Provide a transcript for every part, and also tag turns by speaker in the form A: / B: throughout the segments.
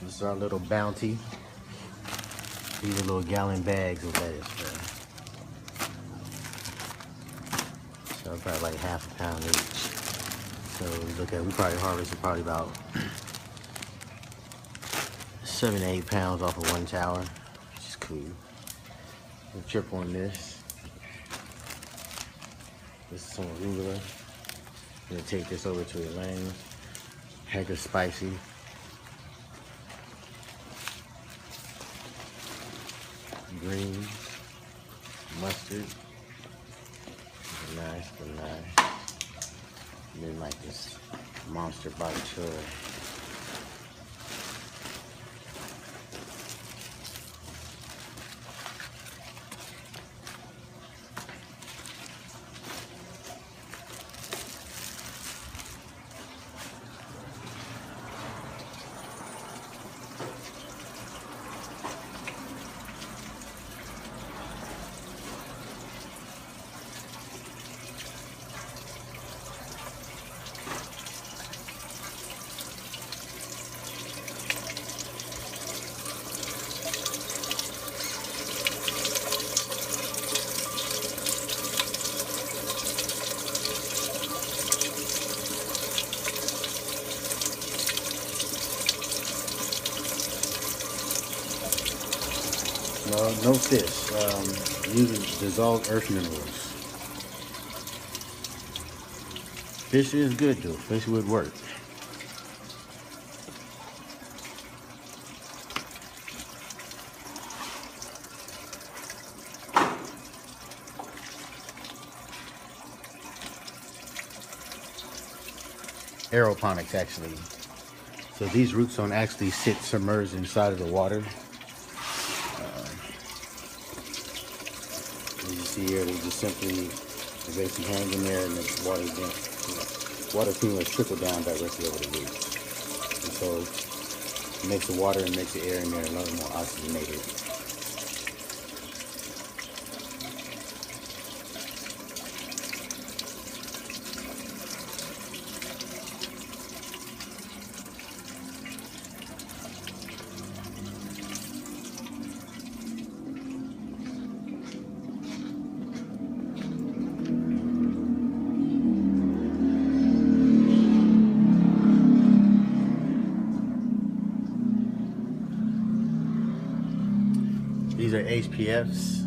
A: This is our little bounty. These are little gallon bags of lettuce, bro. So probably like half a pound each. So look at, we probably harvested probably about 7 to 8 pounds off of one tower, which is cool. We'll trip on this. This is some arugula. I'm gonna take this over to Elaine. Heck of spicy. Greens, mustard. Nice, but nice. And then like this monster bok choy. No fish. Using dissolved earth minerals. Fish is good though. Fish would work. Aeroponics actually. So these roots don't actually sit submerged inside of the water. As you see here, they just simply basically hang in there, and the water pretty much trickle down directly over the roots. And so it makes the water and makes the air in there a little more oxygenated. These are HPFs.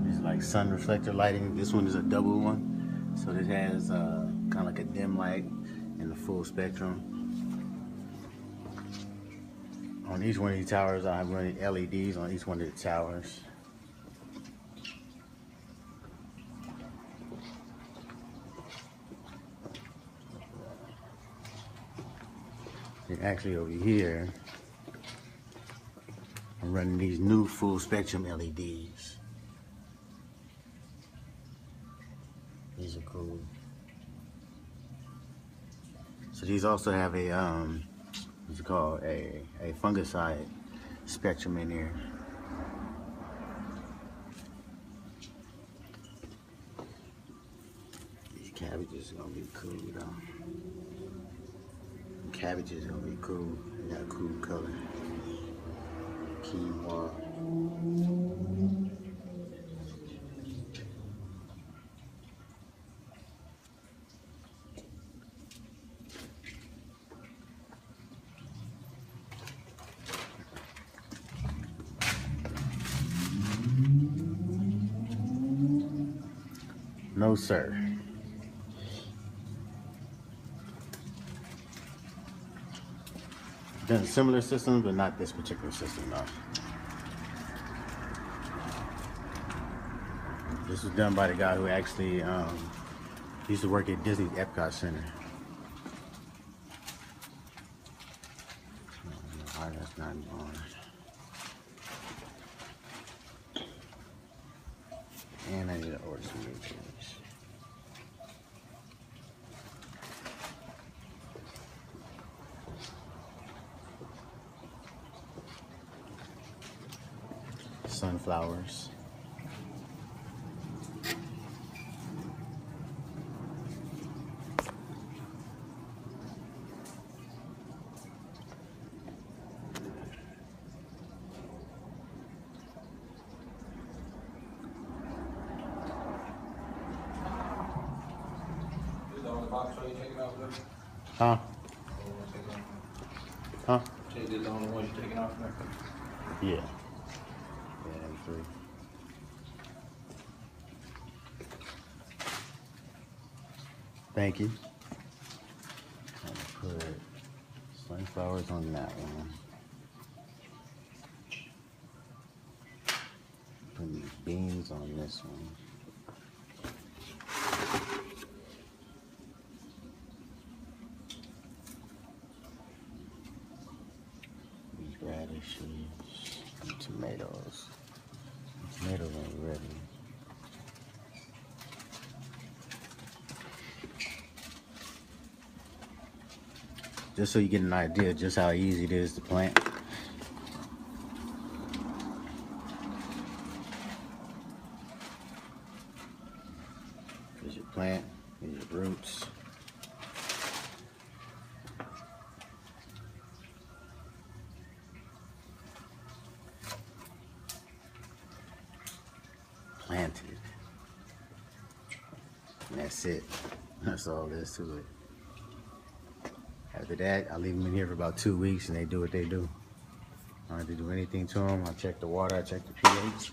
A: These are like sun reflector lighting. This one is a double one. So this has kind of like a dim light and the full spectrum. On each one of these towers, I have running LEDs on each one of the towers. And actually over here, I'm running these new full spectrum LEDs. These are cool. So these also have a what's it called, a fungicide spectrum in here. These cabbages are gonna be cool though. Cabbages are gonna be cool. They got a cool color. Quinoa. No, sir. Done similar systems, but not this particular system, though. This was done by the guy who actually used to work at Disney Epcot Center. Why that's not on. And I need to order some new things. Sunflowers. Huh? Huh?
B: Take this on the one you're taking off there.
A: Yeah. Yeah, M3. Thank you. I'm gonna put sunflowers on that one. Put these beans on this one. These radishes and tomatoes. Tomatoes ain't ready. Just so you get an idea just how easy it is to plant. Here's your plant, here's your roots. Planted. And that's it. That's all there is to it. After that, I leave them in here for about 2 weeks and they do what they do. I don't have to do anything to them. I check the water, I check the pH.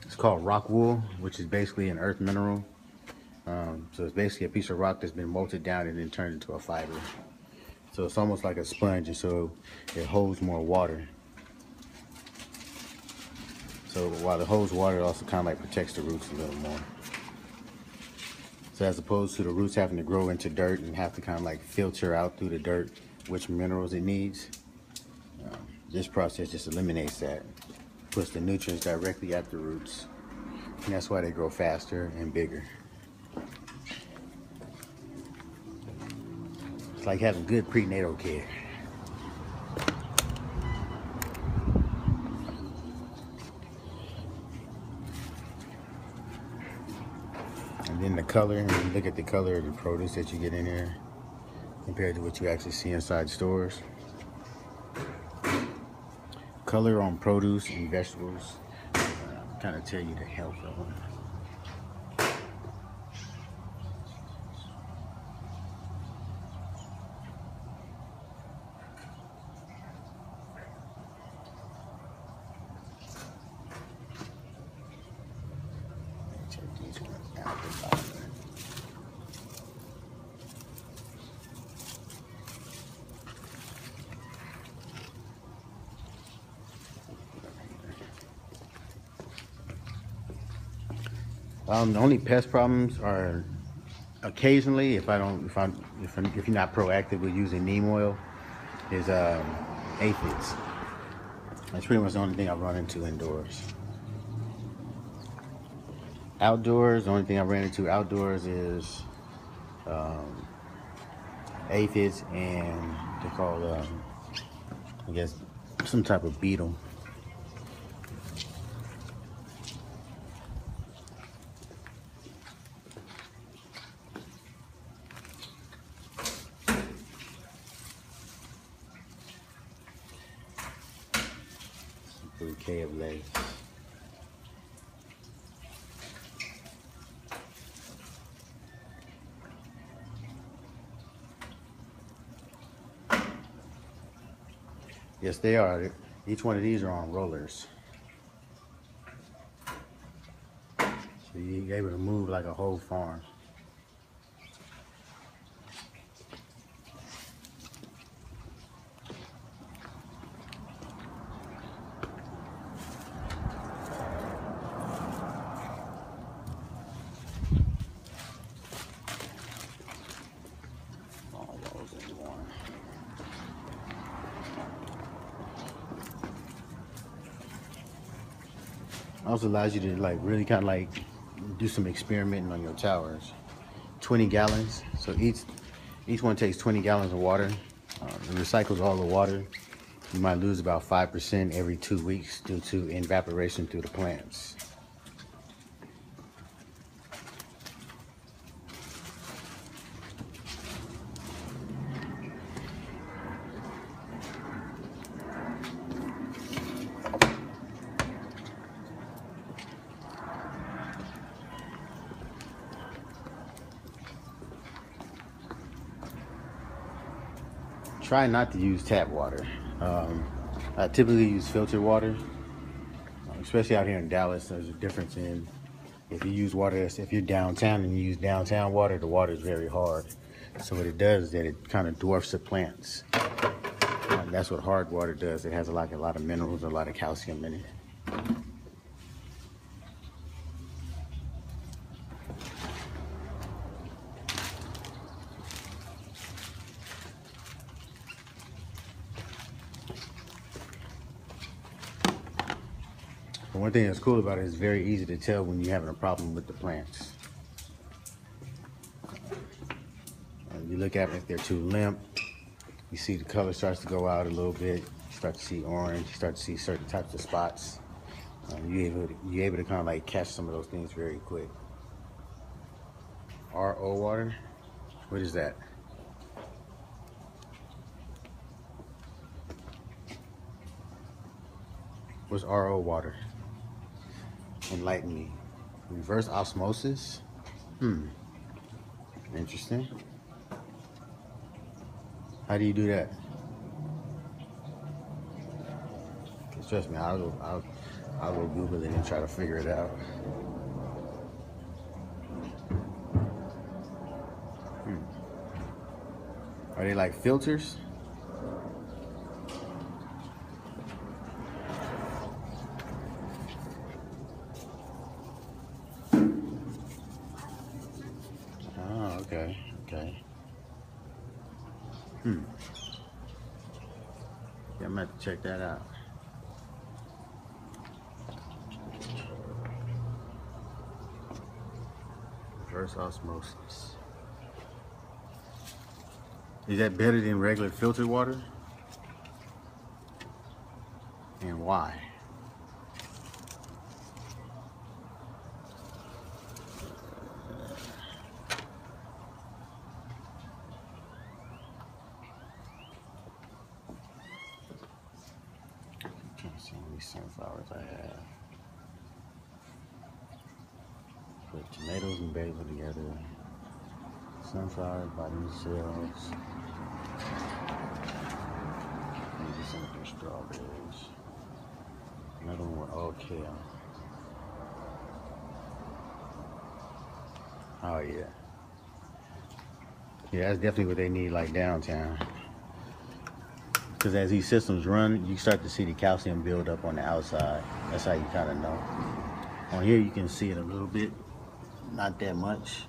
A: It's called rock wool, which is basically an earth mineral. So it's basically a piece of rock that's been molted down and then turned into a fiber. So it's almost like a sponge, and so it holds more water. So while it holds water, it also kind of like protects the roots a little more. So as opposed to the roots having to grow into dirt and have to kind of like filter out through the dirt which minerals it needs, this process just eliminates that. Puts the nutrients directly at the roots. And that's why they grow faster and bigger. It's like having good prenatal care. And then the color, and you look at the color of the produce that you get in here compared to what you actually see inside stores. Color on produce and vegetables kind of tell you the health of them. Check these ones out the bottom. The only pest problems are occasionally, if you're not proactive with using neem oil, is aphids. That's pretty much the only thing I've run into indoors. Outdoors, the only thing I ran into outdoors is aphids and they're called, I guess, some type of beetle. Bouquet of lettuce. Yes, they are. Each one of these are on rollers. So you're able to move like a whole farm. All those in one. Also allows you to like really kind of like do some experimenting on your towers. 20 gallons, so each one takes 20 gallons of water. It recycles all the water. You might lose about 5% every 2 weeks due to evaporation through the plants. try not to use tap water. I typically use filtered water, especially out here in Dallas. There's a difference in if you use water, if you're downtown and you use downtown water, the water is very hard. So what it does is that it kind of dwarfs the plants. That's what hard water does. It has a lot of minerals, a lot of calcium in it. But one thing that's cool about it is very easy to tell when you're having a problem with the plants. You look at them if they're too limp. You see the color starts to go out a little bit. You start to see orange. You start to see certain types of spots. You're able to kind of like catch some of those things very quick. RO water? What is that? What's RO water? Enlighten me. Reverse osmosis? Interesting. How do you do that? Trust me, I'll go Google it and try to figure it out. Are they like filters? Oh, okay. Yeah, I'm gonna have to check that out. Reverse osmosis. Is that better than regular filtered water? And why? Can't see how many sunflowers I have. Put tomatoes and basil together. Sunflowers by themselves. Maybe some of their strawberries. Another one with all kale. Oh yeah. Yeah, that's definitely what they need like downtown. Because as these systems run, you start to see the calcium build up on the outside. That's how you kind of know. On here you can see it a little bit, not that much.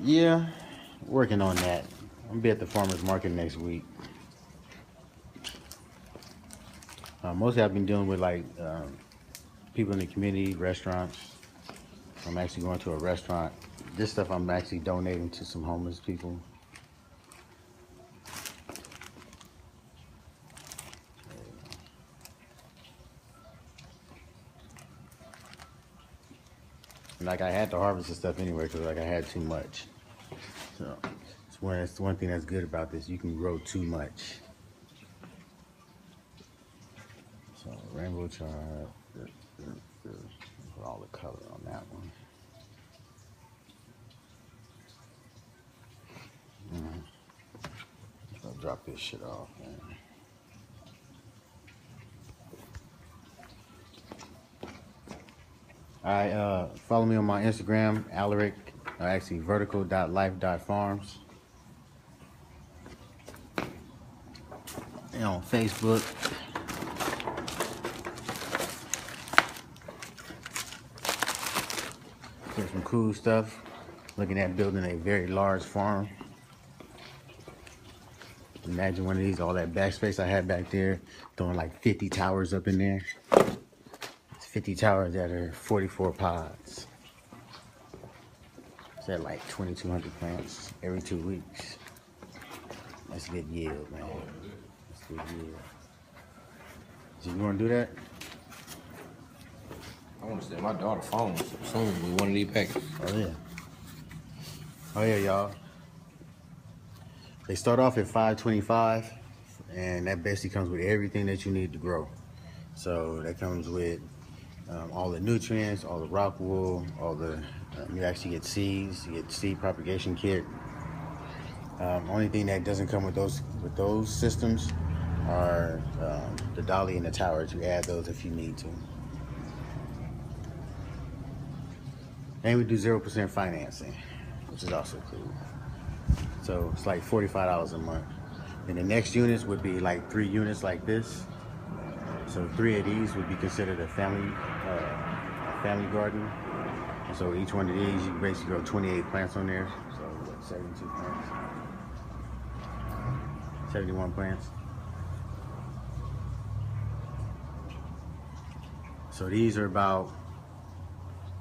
A: Yeah, working on that. I'm gonna be at the farmer's market next week. Mostly I've been dealing with like people in the community, restaurants. I'm actually going to a restaurant. This stuff I'm actually donating to some homeless people. And like I had to harvest this stuff anyway because like I had too much. So it's one thing that's good about this. You can grow too much. So rainbow chard, put all the color on that one. I'll drop this shit off, man. Alright, follow me on my Instagram, Alaric, actually vertical.life.farms. And on Facebook. There's some cool stuff. Looking at building a very large farm. Imagine one of these, all that backspace I had back there, throwing like 50 towers up in there. It's 50 towers that are 44 pods. It's at like 2,200 plants every 2 weeks. That's good yield, man. That's good yield. So you want to do that?
B: I want to send my daughter phone soon with one of these packages.
A: Oh yeah. Oh yeah, y'all. They start off at $5.25, and that basically comes with everything that you need to grow. So that comes with all the nutrients, all the rock wool, all the you actually get seeds, you get seed propagation kit. Only thing that doesn't come with those systems are the dolly and the towers. You add those if you need to. And we do 0% financing, which is also cool. So it's like $45 a month. And the next units would be like 3 units like this. So 3 of these would be considered a family garden. And so each one of these, you basically grow 28 plants on there. So what, 72 plants? 71 plants. So these are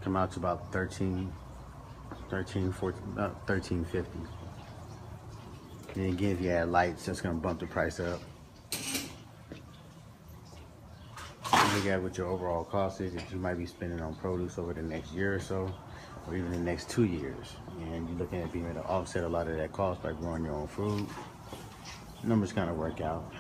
A: come out to about $13.50. And again, if you add lights, that's gonna bump the price up. Look at what your overall cost is that you might be spending on produce over the next year or so, or even the next 2 years. And you're looking at being able to offset a lot of that cost by growing your own food. Numbers kind of work out.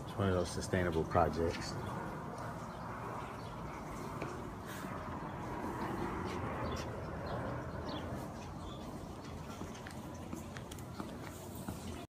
A: It's one of those sustainable projects.